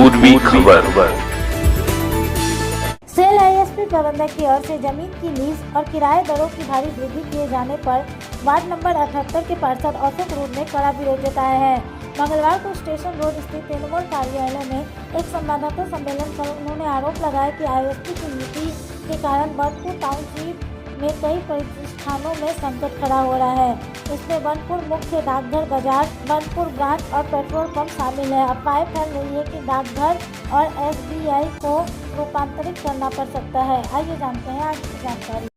पूर्वी खबर। Cell ISP प्रबंधक की ओर से जमीन की लीज और किराए दरों की भारी वृद्धि किए जाने पर वार्ड नंबर 78 के पार्षद अशोक रोड ने कड़ा विरोध जताया है। मंगलवार को स्टेशन रोड स्थित तृणमूल कार्यालय में एक संवाददाता सम्मेलन कर उन्होंने आरोप लगाया कि आईएसपी की नीति के कारण बनपुर टाउनशिप में कई प्रतिष्ठानों में संकट खड़ा हो रहा है। इसमें बनपुर मुख्य डाकघर बाजार, बनपुर ब्रांच और पेट्रोल पंप शामिल है। अफवाहें फैल रही है कि डाकघर और एसबीआई को रूपांतरित करना पड़ सकता है। आइए जानते हैं आज की जानकारी।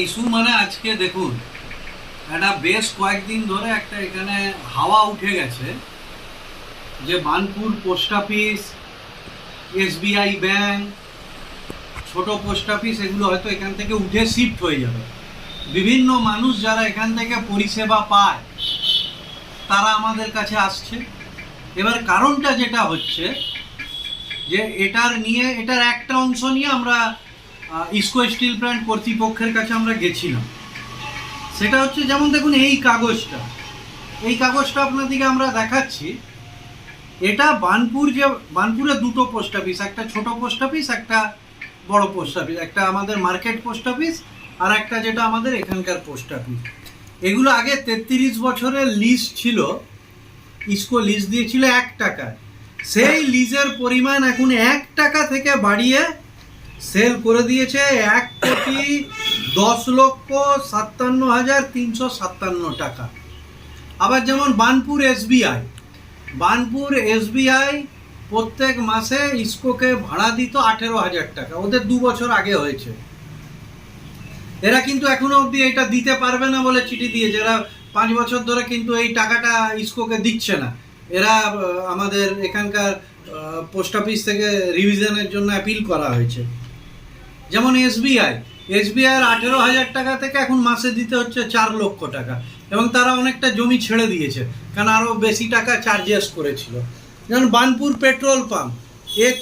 ইস্যু মানে আজকে দেখুন একটা বেশ কয়েকদিন ধরে একটা এখানে হাওয়া উঠে গেছে যে Banpur post office, SBI bank, ছোট পোস্ট অফিস এগুলো হয়তো এখান থেকে উঠে শিফট হয়ে যাবে। বিভিন্ন মানুষ যারা এখান থেকে পরিষেবা পায় তারা আমাদের কাছে আসছে। এবার কারণটা যেটা হচ্ছে যে এটার একটা অংশ নিয়ে আমরা ইসকো স্টিল প্ল্যান্ট কর্তৃপক্ষের কাছে আমরা গেছিলাম। সেটা হচ্ছে যেমন দেখুন এই কাগজটা আপনাদেরকে আমরা দেখাচ্ছি। এটা বানপুরে দুটো পোস্ট অফিস, একটা ছোট পোস্ট অফিস, একটা বড় পোস্ট অফিস, একটা আমাদের মার্কেট পোস্ট অফিস আর একটা যেটা আমাদের এখানকার পোস্ট অফিস। এগুলো আগে 33 বছরের লিজ ছিল, ইসকো লিজ দিয়েছিল 1 টাকায়। সেই লিজের পরিমাণ এখন 1 টাকা থেকে বাড়িয়ে সেল করে দিয়েছে 1,10,57,357 টাকা। আবার যেমন বানপুর এসবিআই প্রত্যেক মাসে ইসকোকে ভাড়া দিত 18,000 টাকা। ওদের 2 বছর আগে হয়েছে। এরা কিন্তু এখনো অবধি এটা দিতে পারবে না বলে চিঠি দিয়েছে। এরা 5 বছর ধরে কিন্তু এই টাকাটা ইসকোকে দিচ্ছে না। এরা আমাদের এখানকার পোস্ট অফিস থেকে রিভিশনের জন্য অ্যাপিল করা হয়েছে। যেমন এসবিআই 18,000 টাকা থেকে এখন মাসে দিতে হচ্ছে 4 লক্ষ টাকা, এবং তারা অনেকটা জমি ছেড়ে দিয়েছে কারণ আরও বেশি টাকা চার্জেস করেছিল। যেমন বানপুর পেট্রোল পাম্প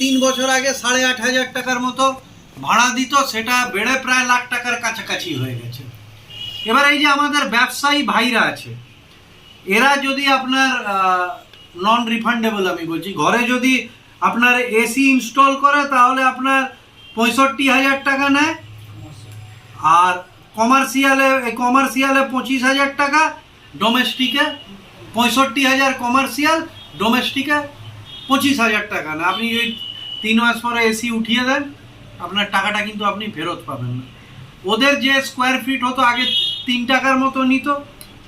3 বছর আগে 8,500 টাকার মতো ভাড়া দিত, সেটা বেড়ে প্রায় লাখ টাকার কাছাকাছি হয়ে গেছে। এবার এই যে আমাদের ব্যবসায়ী ভাইরা আছে, এরা যদি আপনার নন রিফান্ডেবল, আমি বলছি, ঘরে যদি আপনার এসি ইনস্টল করে তাহলে আপনার 65,000 টাকা নেয়, আর কমার্শিয়ালে 25,000 টাকা, ডোমেস্টিকে 65,000 কমার্শিয়াল, ডোমেস্টিকে 25,000 টাকা নেয়। আপনি ওই 3 মাস পরে এসি উঠিয়ে দেন, আপনার টাকাটা কিন্তু আপনি ফেরত পাবেন না। ওদের যে স্কোয়ার ফিট হতো আগে 3 টাকার মতো নিত,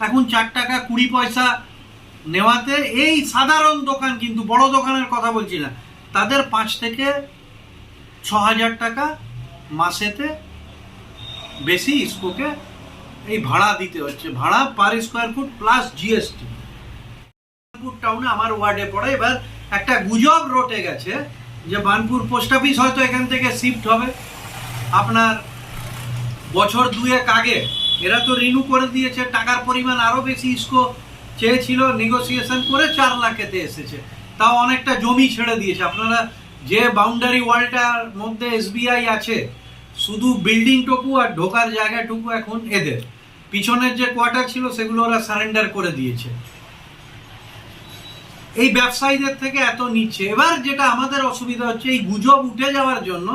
এখন 4 টাকা 20 পয়সা নেওয়াতে এই সাধারণ দোকান, কিন্তু বড় দোকানের কথা বলছি না, তাদের 5 থেকে 6,000 টাকা মাসেতে বেশি ইসকোকে এই ভাড়া দিতে হচ্ছে। ভাড়া per square foot plus GST. Banpur টাউনে আমার ওয়ার্ডে পড়ে। এবার একটা গুজব রটে গেছে যে বানপুর পোস্ট অফিস হয়তো এখান থেকে শিফট হবে আপনার বছর 2 আগে। এরা তো রিনিউ করে দিয়েছে, টাকার পরিমাণ আরও বেশি ইসকো চেয়েছিল, নেগোসিয়েশন করে 4 লাখেতে এসেছে, তাও অনেকটা জমি ছেড়ে দিয়েছে। আপনারা যে বাউন্ডারি ওয়ালটার মধ্যে এসবিআই আছে, শুধু বিল্ডিংটুকু আর ঢোকার জায়গাটুকু এখন এদের, পিছনের যে কোয়ার্টার ছিল সেগুলো ওরা সারেন্ডার করে দিয়েছে। এই ব্যবসায়ীদের থেকে এত নিচ্ছে। এবার যেটা আমাদের অসুবিধা হচ্ছে, এই গুজব উঠে যাওয়ার জন্য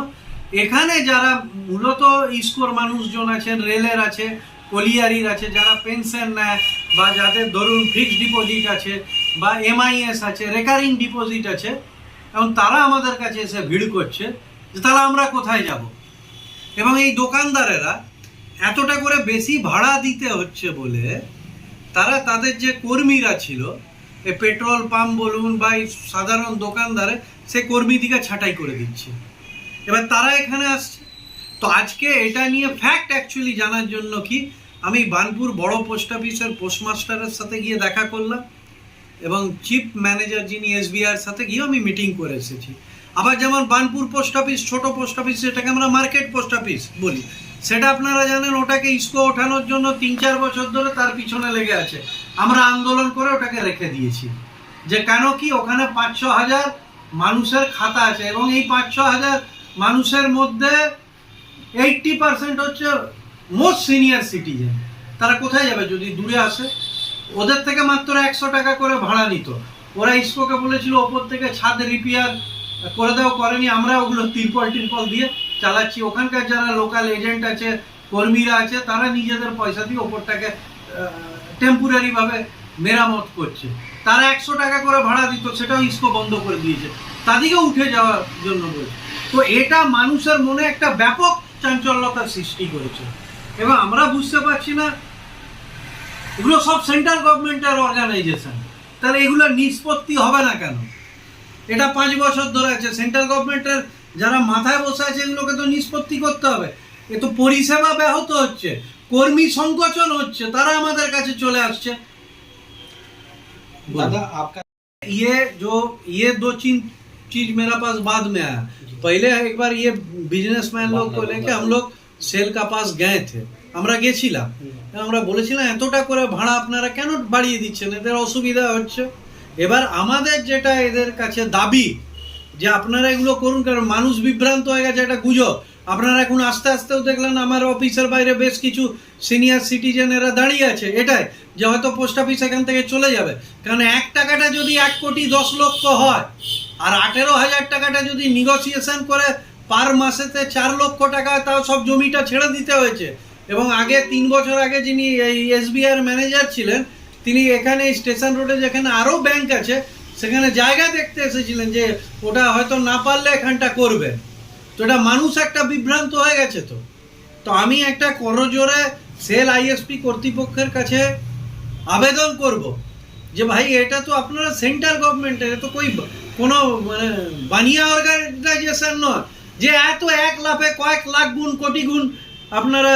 এখানে যারা মূলত ইসকোর মানুষজন আছেন, রেলের আছে, কলিয়ারির আছে, যারা পেনশন নেয় বা যাদের ধরুন ফিক্সড ডিপোজিট আছে বা এমআইএস আছে, রেকারিং ডিপোজিট আছে, এবং তারা আমাদের কাছে এসে ভিড় করছে যে তাহলে আমরা কোথায় যাব। এবং এই দোকানদারেরা এতটা করে বেশি ভাড়া দিতে হচ্ছে বলে তারা তাদের যে কর্মীরা ছিল, এই পেট্রোল পাম্প বলুন বা এই সাধারণ দোকানদারে, সে কর্মীদিকে ছাঁটাই করে দিচ্ছে। এবার তারা এখানে আসছে। তো আজকে এটা নিয়ে ফ্যাক্ট অ্যাকচুয়ালি জানার জন্য আমি বানপুর বড় পোস্ট অফিসের পোস্টমাস্টারের সাথে গিয়ে দেখা করলাম, এবং চিফ ম্যানেজার যিনি এসবিআইয়ের সাথে গিয়ে আমি মিটিং করে এসেছি। আবার যেমন বানপুর পোস্ট অফিস, ছোট পোস্ট অফিস, যেটাকে আমরা মার্কেট পোস্ট অফিস বলি, সেটা আপনারা জানেন ওটাকে ইসকো ওঠানোর জন্য 3-4 বছর ধরে তার পিছনে লেগে আছে। আমরা আন্দোলন করে ওটাকে রেখে দিয়েছি যে কেন ওখানে 5-6 হাজার মানুষের খাতা আছে, এবং এই 5-6 হাজার মানুষের মধ্যে 80% হচ্ছে মোস্ট সিনিয়র সিটিজেন। তারা কোথায় যাবে যদি দূরে আসে? ওদের থেকে মাত্র 100 টাকা করে ভাড়া নিত, ওরা ইসকোকে বলেছিল ওপর থেকে ছাদ রিপেয়ার করে দাও, করেনি। আমরা ওগুলো তিরপল দিয়ে চালাচ্ছি। ওখানকার যারা লোকাল এজেন্ট আছে, কর্মীরা আছে, তারা নিজেদের পয়সা দিয়ে ওপরটাকে টেম্পোরারি ভাবে মেরামত করছে। তারা 100 টাকা করে ভাড়া দিত, সেটাও ইসকো বন্ধ করে দিয়েছে, তাদেরকে উঠে যাওয়ার জন্য বলছে। তো এটা মানুষের মনে একটা ব্যাপক চাঞ্চল্যতার সৃষ্টি করেছে এবং আমরা বুঝতে পারছি না, এগুলো সব সেন্ট্রাল গভর্নমেন্টের অর্গানাইজেশন, তাহলে এগুলো নিষ্পত্তি হবে না কেন? এটা 5 বছর ধরে আছে। সেন্ট্রাল গভর্নমেন্টের যারা মাথায় বসে আছে এগুলোকে তো নিষ্পত্তি করতে হবে। এ তো পরিষেবা ব্যাহত হচ্ছে, কর্মী সংকোচন হচ্ছে, তারা আমাদের কাছে চলে আসছে। दादा आपका ये दो चीज मेरा पास बाद में आया। पहले एक बार ये बिजनेसमैन लोग को लेके हम लोग सेल का पास गए थे, আমরা গেছিলাম, আমরা বলেছিলাম এতটা করে ভাড়া আপনারা কেন বাড়িয়ে দিচ্ছেন, এদের অসুবিধা হচ্ছে। এবার আমাদের যেটা এদের কাছে দাবি যে আপনারা এগুলো করুন, কারণ মানুষ বিভ্রান্ত হয়ে গেছে, একটা গুজব। আপনারা এখন আস্তে আস্তেও দেখলেন আমার অফিসের বাইরে বেশ কিছু সিনিয়র সিটিজেনেরা দাঁড়িয়ে আছে, এটাই যে হয়তো পোস্ট অফিস এখান থেকে চলে যাবে। কারণ 1 টাকাটা যদি 1,10,00,000 হয় আর 18,000 টাকাটা যদি নিগোসিয়েশন করে পার মাসেতে 4 লক্ষ টাকা, তাও সব জমিটা ছেড়ে দিতে হয়েছে। এবং আগে 3 বছর আগে যিনি এই SBI এর ম্যানেজার ছিলেন, তিনি এখানে স্টেশন রোডে যেখানে আরও ব্যাংক আছে সেখানে জায়গা দেখতে এসেছিলেন যে ওটা হয়তো না পারলে এখানটা করবে। তো এটা মানুষ একটা বিভ্রান্ত হয়ে গেছে। তো আমি একটা করজোরে সেল ISP কর্তৃপক্ষের কাছে আবেদন করব যে ভাই এটা তো আপনারা সেন্ট্রাল গভর্নমেন্টের, এটা তো কোনো মানে বানিয়া অর্গানাইজেশন নয় যে এত 1 লাফে কয়েক লাখ গুণ কোটি গুণ আপনারা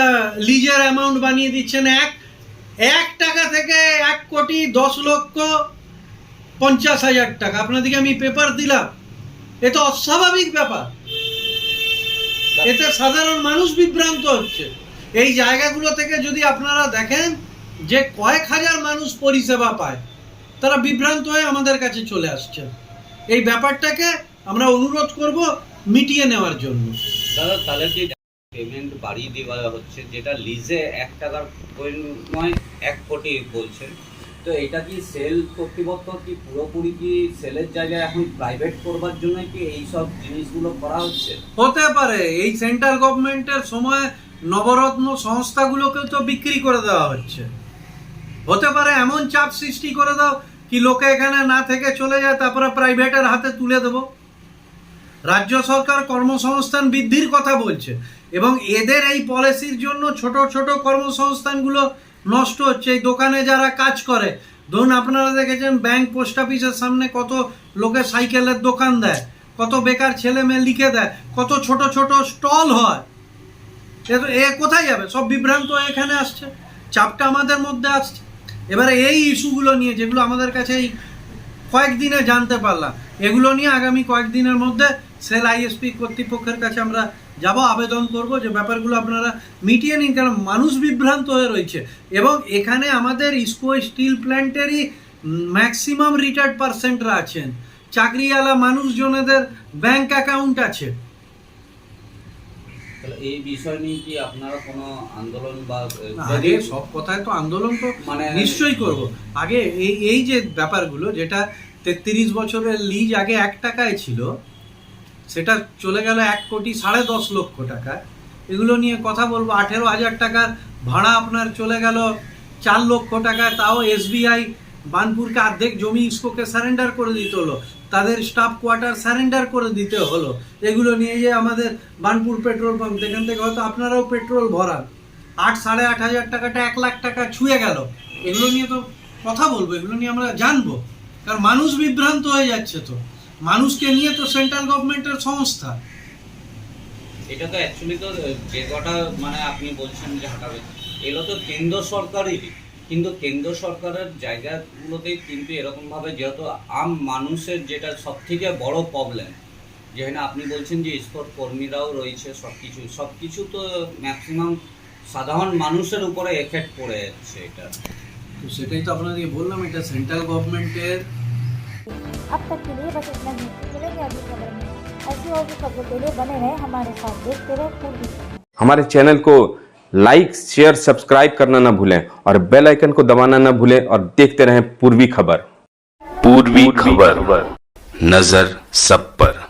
লিজের অ্যামাউন্ট বানিয়ে দিচ্ছেন। 1 টাকা থেকে 1,10,50,000 টাকা আপনাদেরকে আমি পেপার দিলাম, এ তো অস্বাভাবিক ব্যাপার। এতে সাধারণ মানুষ বিভ্রান্ত হচ্ছে। এই জায়গাগুলো থেকে যদি আপনারা দেখেন যে কয়েক হাজার মানুষ পরিষেবা পায়, তারা বিভ্রান্ত হয়ে আমাদের কাছে চলে আসছে। এই ব্যাপারটাকে আমরা অনুরোধ করব মিটিয়ে নেওয়ার জন্য। দাদা তাহলে কি পেমেন্ট বাড়িয়ে দেওয়া হচ্ছে, যেটা লিজে 1 টাকার নয় 1 কোটি বলছেন, তো এটা কি সেল কর্তৃপক্ষ কি পুরোপুরি কি সেলের জায়গায় এখন প্রাইভেট করবার জন্য কি এই সব জিনিসগুলো করা হচ্ছে? হতে পারে এই সেন্ট্রাল গভর্নমেন্টের সময় নবরত্ন সংস্থাগুলোকে তো বিক্রি করে দেওয়া হচ্ছে। হতে পারে এমন চাপ সৃষ্টি করে দাও কি লোকে এখানে না থেকে চলে যায়, তারপরে প্রাইভেটের হাতে তুলে দেব। রাজ্য সরকার কর্মসংস্থান বৃদ্ধির কথা বলছে এবং এদের এই পলিসির জন্য ছোট ছোট কর্মসংস্থানগুলো নষ্ট হচ্ছে। এই দোকানে যারা কাজ করে, ধরুন আপনারা দেখেছেন ব্যাংক পোস্ট অফিসের সামনে কত লোকে সাইকেলের দোকান দেয়, কত বেকার ছেলে মেয়ে লিখে দেয়, কত ছোট ছোট স্টল হয়। এ কোথায় যাবে? সব বিভ্রান্ত এখানে আসছে, চাপটা আমাদের মধ্যে আসছে। এবারে এই ইস্যুগুলো নিয়ে যেগুলো আমাদের কাছে এই কয়েকদিনে জানতে পারলাম, এগুলো নিয়ে আগামী কয়েকদিনের মধ্যে সেল ISP কর্তৃপক্ষের কাছে আমরা যাব, আবেদন করব যে ব্যাপারগুলো আপনারা মিটিয়ে নিন, কারণ মানুষ বিভ্রান্ত হয়ে রয়েছে। এবং এখানে আমাদের ইসকো স্টিল প্ল্যান্টেরই ম্যাক্সিমাম রিটায়ার্ড পার্সেন্টরা আছেন, চাকরিওয়ালা মানুষজনেদের ব্যাংক অ্যাকাউন্ট আছে। তাহলে এই বিষয় নিয়ে কি আপনারা কোনো আন্দোলন বা আগে সব কথায় তো আন্দোলন তো মানে নিশ্চয়ই করব। আগে এই যে ব্যাপারগুলো, যেটা 33 বছরের লিজ আগে 1 টাকায় ছিল, সেটা চলে গেল 1,10,00,000 টাকা। এগুলো নিয়ে কথা বলবো। 18,000 টাকার ভাড়া আপনার চলে গেল 4 লক্ষ টাকায়, তাও SBI বানপুরকে অর্ধেক জমি ইসকোকে সারেন্ডার করে দিতে হলো, তাদের স্টাফ কোয়ার্টার সারেন্ডার করে দিতে হলো। এগুলো নিয়ে যে আমাদের বানপুর পেট্রোল পাম্প, যেখান থেকে হয়তো আপনারাও পেট্রোল ভরান, 8,500 টাকাটা 1 লাখ টাকা ছুঁয়ে গেল। এগুলো নিয়ে তো কথা বলবো, এগুলো নিয়ে আমরা জানবো, কারণ মানুষ বিভ্রান্ত হয়ে যাচ্ছে। তো মানুষকে নিয়ে তো সেন্ট্রাল গভর্নমেন্টের সংস্থা। এটা তো অ্যাকচুয়ালি তো যে কটা মানে আপনি বলছেন যে হটাবে, এগুলো তো কেন্দ্র সরকারই, কিন্তু কেন্দ্র সরকারের জায়গাগুলোতে কিন্তু এরকমভাবে যেহেতু আম মানুষের যেটা সব থেকে বড় প্রবলেম, যেখানে আপনি বলছেন যে স্পোর্ট কর্মীরাও রয়েছে, সব কিছু তো ম্যাক্সিমাম সাধারণ মানুষের উপরে এফেক্ট পড়ে যাচ্ছে। এটা তো সেটাই তো আপনাদেরকে বললাম, এটা সেন্ট্রাল গভর্নমেন্টের। अब तक के लिए बस इतना ही। मिलेंगे अगली खबर में। ऐसी और भी खबरों के लिए बने रहे हमारे साथ, देखते रहे पूर्वी। हमारे चैनल को लाइक शेयर सब्सक्राइब करना ना भूलें और बेल आइकन को दबाना ना भूलें और देखते रहें पूर्वी खबर। पूर्वी खबर नजर सब पर।